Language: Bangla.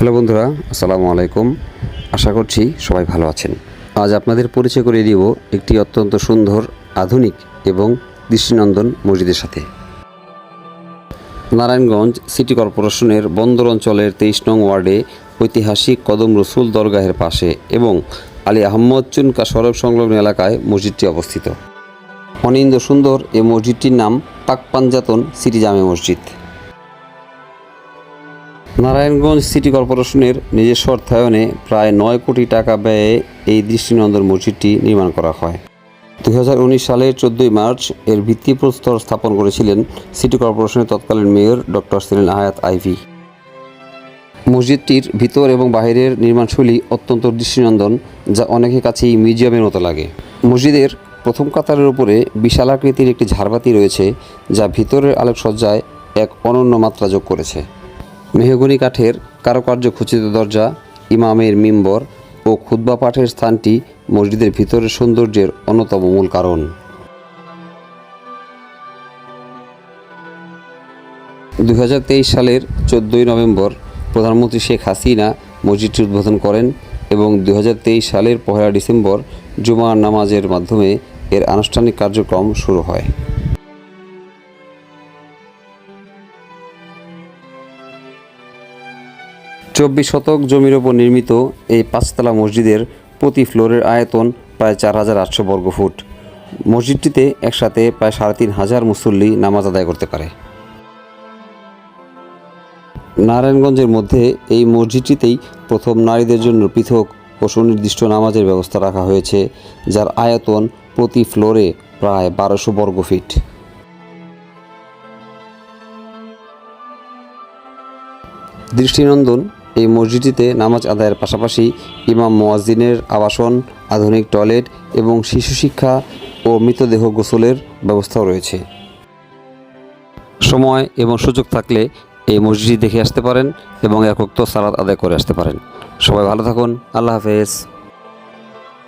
হ্যালো বন্ধুরা, আসসালামু আলাইকুম। আশা করছি সবাই ভালো আছেন। আজ আপনাদের পরিচয় করিয়ে দিব একটি অত্যন্ত সুন্দর, আধুনিক এবং দৃষ্টিনন্দন মসজিদের সাথে। নারায়ণগঞ্জ সিটি কর্পোরেশনের বন্দর অঞ্চলের 23 নং ওয়ার্ডে ঐতিহাসিক কদম রসুল দরগাহের পাশে এবং আলী আহমদ চুনকা সড়ক সংলগ্ন এলাকায় মসজিদটি অবস্থিত। অনিন্দ্য সুন্দর এই মসজিদটির নাম পাক পাঞ্জাতন সিটি জামে মসজিদ। নারায়ণগঞ্জ সিটি কর্পোরেশনের নিজস্ব অর্থায়নে প্রায় 9 কোটি টাকা ব্যয়ে এই দৃষ্টিনন্দন মসজিদটি নির্মাণ করা হয়। 2019 সালের 14 মার্চ এর ভিত্তিপ্রস্তর স্থাপন করেছিলেন সিটি কর্পোরেশনের তৎকালীন মেয়র ডক্টর সেলিন হায়াত আইভি। মসজিদটির ভিতর এবং বাহিরের নির্মাণশৈলী অত্যন্ত দৃষ্টিনন্দন, যা অনেকের কাছেই মিউজিয়ামের মতো লাগে। মসজিদের প্রথম কাতারের উপরে বিশাল আকৃতির একটি ঝাড়বাতি রয়েছে, যা ভিতরের আলোকসজ্জায় এক অনন্য মাত্রা যোগ করেছে। মেহগনি কাঠের কারুকার্য খচিত দরজা, ইমামের মিম্বর ও খুতবা পাঠের স্থানটি মসজিদের ভিতরের সৌন্দর্যের অন্যতম মূল কারণ। 2023 সালের 14 নভেম্বর প্রধানমন্ত্রী শেখ হাসিনা মসজিদটি উদ্বোধন করেন এবং 2023 সালের 1 ডিসেম্বর জুমার নামাজের মাধ্যমে এর আনুষ্ঠানিক কার্যক্রম শুরু হয়। চব্বিশ শতক জমির ওপর নির্মিত এই 5তলা মসজিদের প্রতি ফ্লোরের আয়তন প্রায় 4800 বর্গফুট। মসজিদটিতে একসাথে প্রায় 3500 মুসল্লি নামাজ আদায় করতে পারে। নারায়ণগঞ্জের মধ্যে এই মসজিদটিতেই প্রথম নারীদের জন্য পৃথক ও সুনির্দিষ্ট নামাজের ব্যবস্থা রাখা হয়েছে, যার আয়তন প্রতি ফ্লোরে প্রায় 1200 বর্গফিট। দৃষ্টিনন্দন এই মসজিদটিতে নামাজ আদায়ের পাশাপাশি ইমাম মুয়াজ্জিনের আবাসন, আধুনিক টয়লেট এবং শিশু শিক্ষা ও মৃতদেহ গোসলের ব্যবস্থাও রয়েছে। সময় এবং সুযোগ থাকলে এই মসজিদটি দেখে আসতে পারেন এবং এক ওয়াক্ত সালাত আদায় করে আসতে পারেন। সবাই ভালো থাকুন। আল্লাহ হাফেজ।